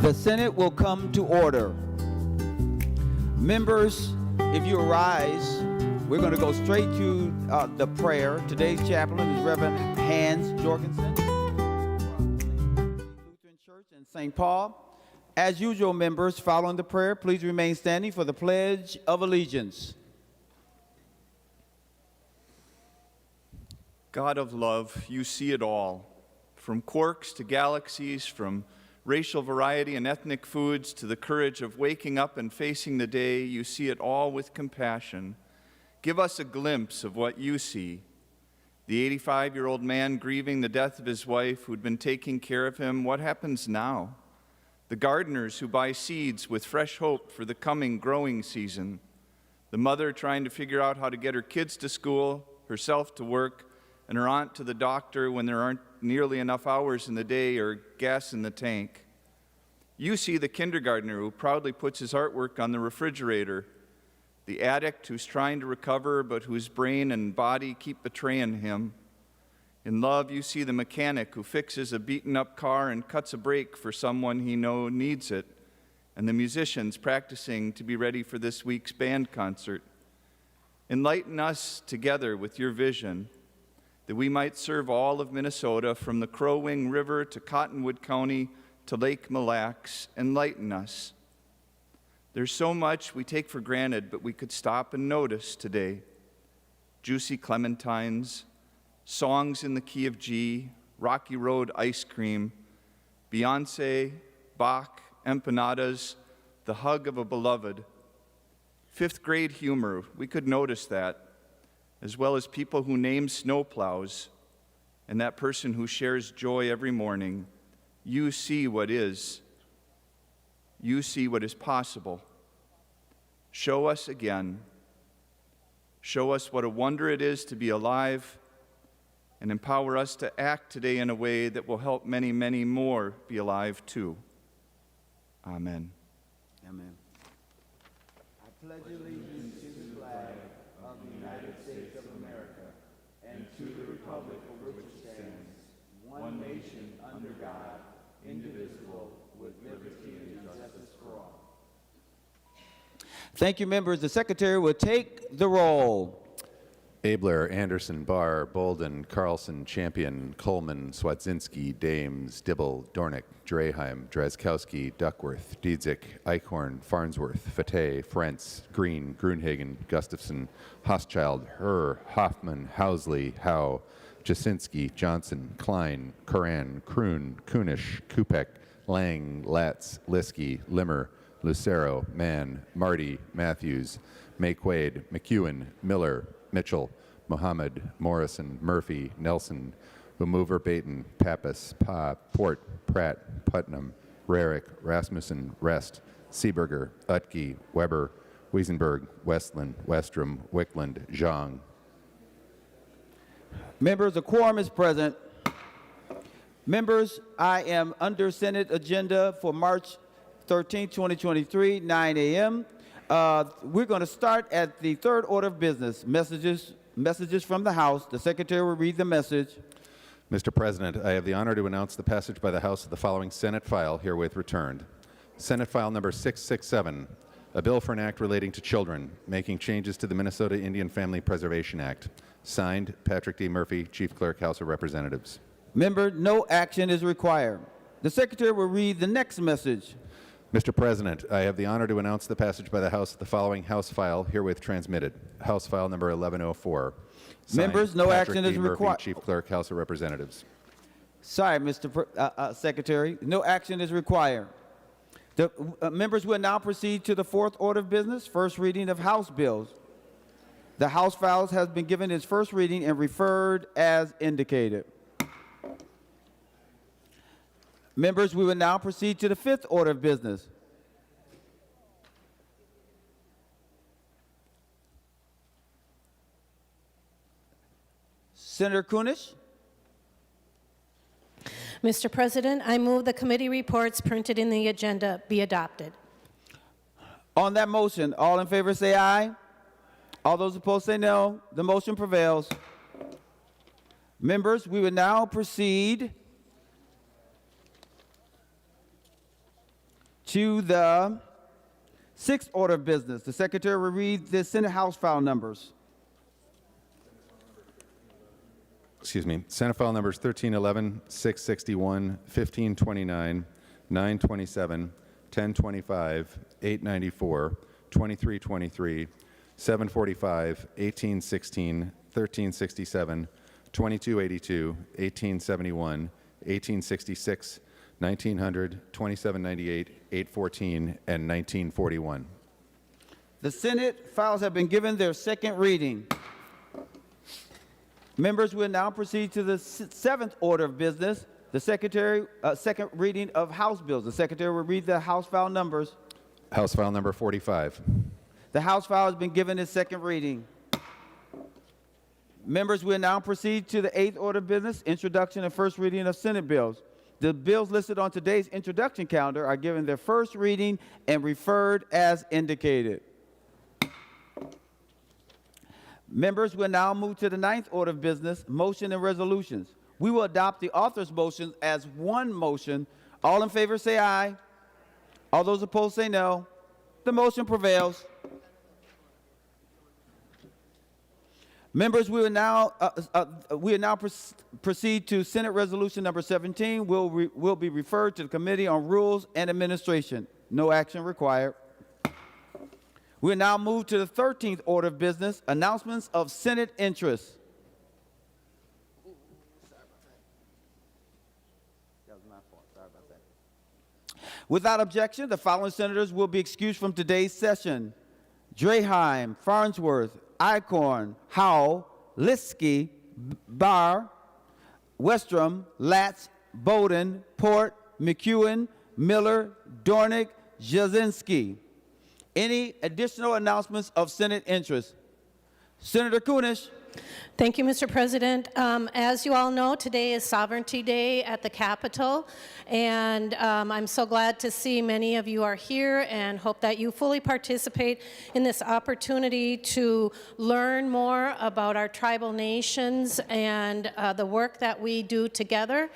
The Senate will come to order. Members, if you arise, we're going to go straight to the prayer. Today's chaplain is Reverend Hans Jorgensen, Lutheran Church in St. Paul. As usual, members, following the prayer, please remain standing for the Pledge of Allegiance. God of love, you see it all, from quarks to galaxies, from racial variety and ethnic foods to the courage of waking up and facing the day. You see it all with compassion. Give us a glimpse of what you see. The 85-year-old man grieving the death of his wife who'd been taking care of him, what happens now? The gardeners who buy seeds with fresh hope for the coming growing season. The mother trying to figure out how to get her kids to school, herself to work, and her aunt to the doctor when there aren't nearly enough hours in the day or gas in the tank. You see the kindergartner who proudly puts his artwork on the refrigerator, the addict who's trying to recover but whose brain and body keep betraying him. In love, you see the mechanic who fixes a beaten-up car and cuts a brake for someone he knows needs it, and the musicians practicing to be ready for this week's band concert. Enlighten us together with your vision, that we might serve all of Minnesota from the Crow Wing River to Cottonwood County to Lake Mille Lacs. Enlighten us. There's so much we take for granted, but we could stop and notice today. Juicy clementines, songs in the key of G, Rocky Road ice cream, Beyonce, Bach, empanadas, the hug of a beloved. Fifth grade humor, we could notice that, as well as people who name snowplows and that person who shares joy every morning. You see what is. You see what is possible. Show us again. Show us what a wonder it is to be alive, and empower us to act today in a way that will help many, many more be alive too. Amen. Amen. I pledge allegiance to the flag of the United States of America and to the republic for which it stands, one nation under God, indivisible, with liberty and justice for all. Thank you, members. The Secretary will take the roll. Abler, Anderson, Barr, Bolden, Carlson, Champion, Coleman, Swatzinski, Dames, Dibble, Dornick, Draheim, Drazkowski, Duckworth, Diedzik, Eichhorn, Farnsworth, Fateh, Frentz, Green, Grunhagen, Gustafson, Hoschild, Herr, Hoffman, Housley, Howe, Jasinski, Johnson, Klein, Coran, Kroon, Kunish, Kupek, Lang, Latz, Liskey, Limmer, Lucero, Mann, Marty, Matthews, McQuaid, McEwen, Miller, Mitchell, Mohammed, Morrison, Murphy, Nelson, Remover, Baton, Pappas, Pa, Port, Pratt, Putnam, Rarick, Rasmussen, Rest, Seeberger, Utke, Weber, Wiesenberg, Westland, Westrom, Wickland, Zhang. Members, a quorum is present. Members, I am under Senate agenda for March 13, 2023, 9 a.m. We're going to start at the third order of business, messages from the House. The Secretary will read the message. Mr. President, I have the honor to announce the passage by the House of the following Senate file herewith returned. Senate File Number 667, a bill for an act relating to children, making changes to the Minnesota Indian Family Preservation Act. Signed, Patrick D. Murphy, Chief Clerk, House of Representatives. Member, no action is required. The Secretary will read the next message. Mr. President, I have the honor to announce the passage by the House of the following House file herewith transmitted. House File Number 1104. Signed, Members, no Patrick action D. is Murphy, required. Chief Clerk, House of Representatives. Sorry, Mr. Secretary. No action is required. The members will now proceed to the fourth order of business, first reading of House bills. The House files has been given its first reading and referred as indicated. Members, we will now proceed to the fifth order of business. Senator Kunish. Mr. President, I move the committee reports printed in the agenda be adopted. On that motion, all in favor say aye. All those opposed say no. The motion prevails. Members, we will now proceed to the sixth order of business. The secretary will read the Senate House file numbers. Excuse me. Senate file numbers 1311, 661, 1529, 927, 1025, 894, 2323, 745, 1816, 1367, 2282, 1871, 1866, 1900, 2798, 814, and 1941. The Senate files have been given their second reading. Members will now proceed to the seventh order of business, the secretary, second reading of House bills. The secretary will read the House file numbers. House file number 45. The House file has been given its second reading. Members will now proceed to the eighth order of business, introduction and first reading of Senate bills. The bills listed on today's introduction calendar are given their first reading and referred as indicated. Members will now move to the ninth order of business, motion and resolutions. We will adopt the author's motion as one motion. All in favor say aye. All those opposed say no. The motion prevails. Members, we will now proceed to Senate Resolution number 17. Will be referred to the Committee on Rules and Administration. No action required. We will now move to the 13th order of business, announcements of Senate interest. That was my fault. Sorry about that. Without objection, the following senators will be excused from today's session: Draheim, Farnsworth, Icorn, Howell, Liskey, Barr, Westrom, Latz, Bowden, Port, McEwen, Miller, Dornick, Jazinski. Any additional announcements of Senate interest? Senator Kunish. Thank you, Mr. President. As you all know, today is Sovereignty Day at the Capitol, and I'm so glad to see many of you are here and hope that you fully participate in this opportunity to learn more about our tribal nations and the work that we do together.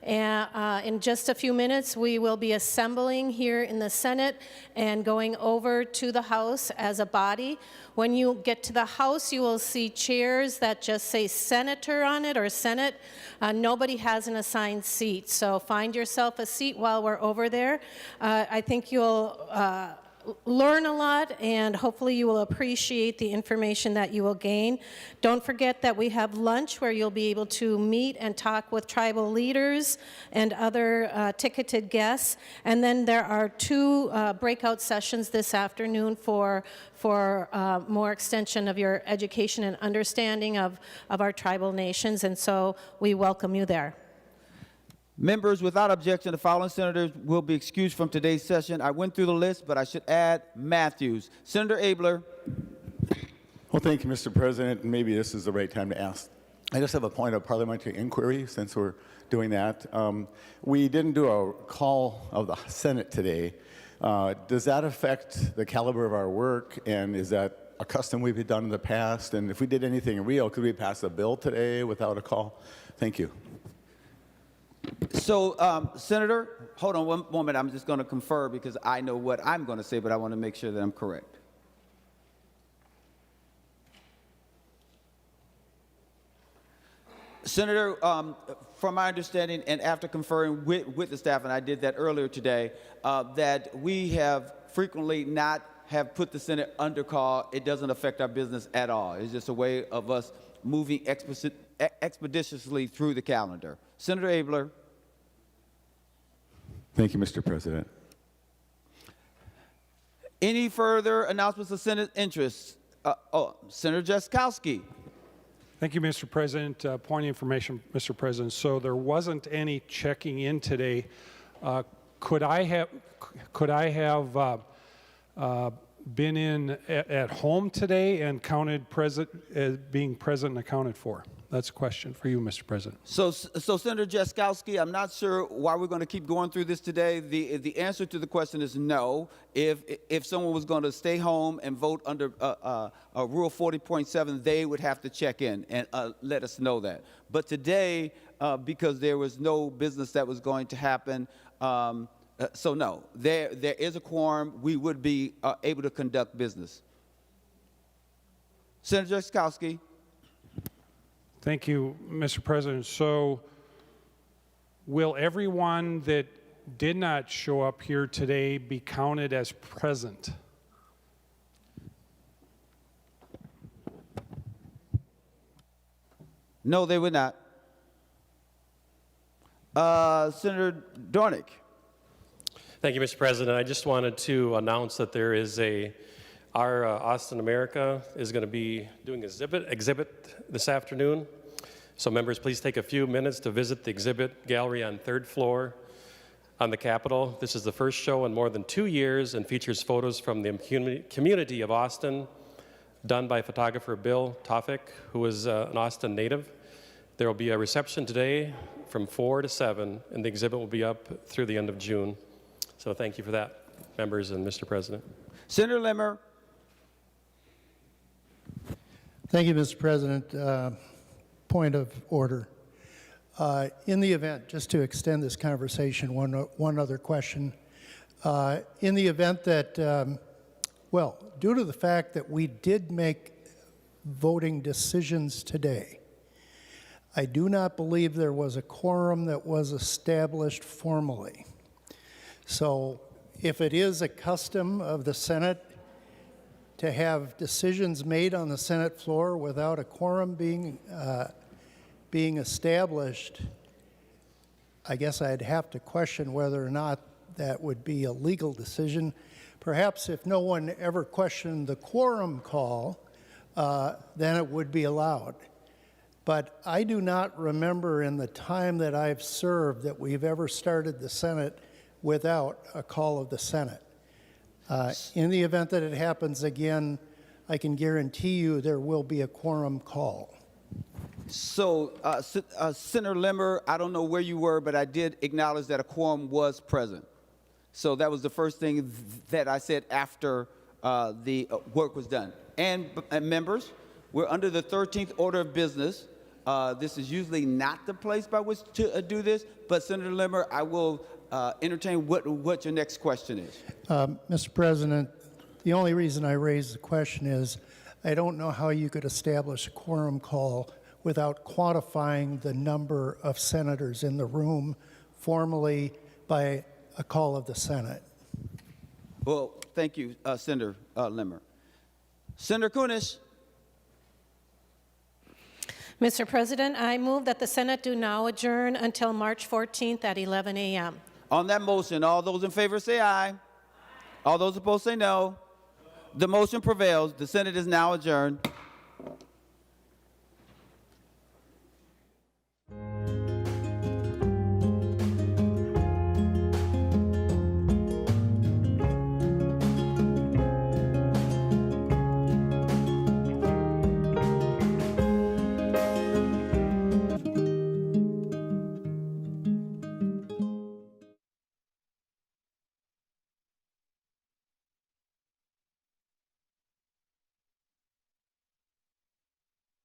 And in just a few minutes, we will be assembling here in the Senate and going over to the House as a body. When you get to the House, you will see chairs that just say Senator on it or Senate. Nobody has an assigned seat, so find yourself a seat while we're over there. I think you'll learn a lot, and hopefully you will appreciate the information that you will gain. Don't forget that we have lunch where you'll be able to meet and talk with tribal leaders and other ticketed guests. And then there are two breakout sessions this afternoon for more extension of your education and understanding of our tribal nations, and so we welcome you there. Members, without objection, the following senators will be excused from today's session. I went through the list, but I should add Matthews. Senator Abler. Well, thank you, Mr. President, and maybe this is the right time to ask. I just have a point of parliamentary inquiry since we're doing that. We didn't do a call of the Senate today. Does that affect the caliber of our work, and is that a custom we've done in the past? And if we did anything real, could we pass a bill today without a call? Thank you. So, Senator, hold on one moment. I'm just going to confer because I know what I'm going to say, but I want to make sure that I'm correct. Senator, from my understanding, and after conferring with the staff, and I did that earlier today, that we have frequently not have put the Senate under call. It doesn't affect our business at all. It's just a way of us moving expeditiously through the calendar. Senator Abler. Thank you, Mr. President. Any further announcements of Senate interests? Senator Jaskowski. Thank you, Mr. President. Point of information, Mr. President. So there wasn't any checking in today. Could I have been in at home today and counted being present and accounted for? That's a question for you, Mr. President. So Senator Jaskowski, I'm not sure why we're going to keep going through this today. The answer to the question is no. If someone was going to stay home and vote under Rule 40.7, they would have to check in and let us know that. But today, because there was no business that was going to happen, So no, there is a quorum. We would be able to conduct business. Senator Skowski. Thank you, Mr. President. So will everyone that did not show up here today be counted as present? No, they would not. Senator Dornick. Thank you, Mr. President. I just wanted to announce that there is our Austin America is going to be doing an exhibit this afternoon. So members, please take a few minutes to visit the exhibit gallery on 3rd floor on the Capitol. This is the first show in more than 2 years and features photos from the community of Austin, done by photographer Bill Tofik, who is an Austin native. There will be a reception today from 4 to 7, and the exhibit will be up through the end of June. So thank you for that, members and Mr. President. Senator Limmer. Thank you, Mr. President. Point of order. In the event, just to extend this conversation, one other question. In the event that, well, due to the fact that we did make voting decisions today, I do not believe there was a quorum that was established formally. So if it is a custom of the Senate to have decisions made on the Senate floor without a quorum being established, I guess I'd have to question whether or not that would be a legal decision. Perhaps if no one ever questioned the quorum call, then it would be allowed. But I do not remember in the time that I've served that we've ever started the Senate without a call of the Senate. In the event that it happens again, I can guarantee you there will be a quorum call. So, Senator Limmer, I don't know where you were, but I did acknowledge that a quorum was present. So that was the first thing that I said after the work was done. And members, we're under the 13th order of business. This is usually not the place by which to do this, but Senator Limmer, I will entertain what your next question is. Mr. President, the only reason I raised the question is I don't know how you could establish a quorum call without quantifying the number of senators in the room formally by a call of the Senate. Well, thank you, Senator Limmer. Senator Kunesh. Mr. President, I move that the Senate do now adjourn until March 14th at 11 a.m. On that motion, all those in favor say aye. All those opposed say no. The motion prevails. The Senate is now adjourned.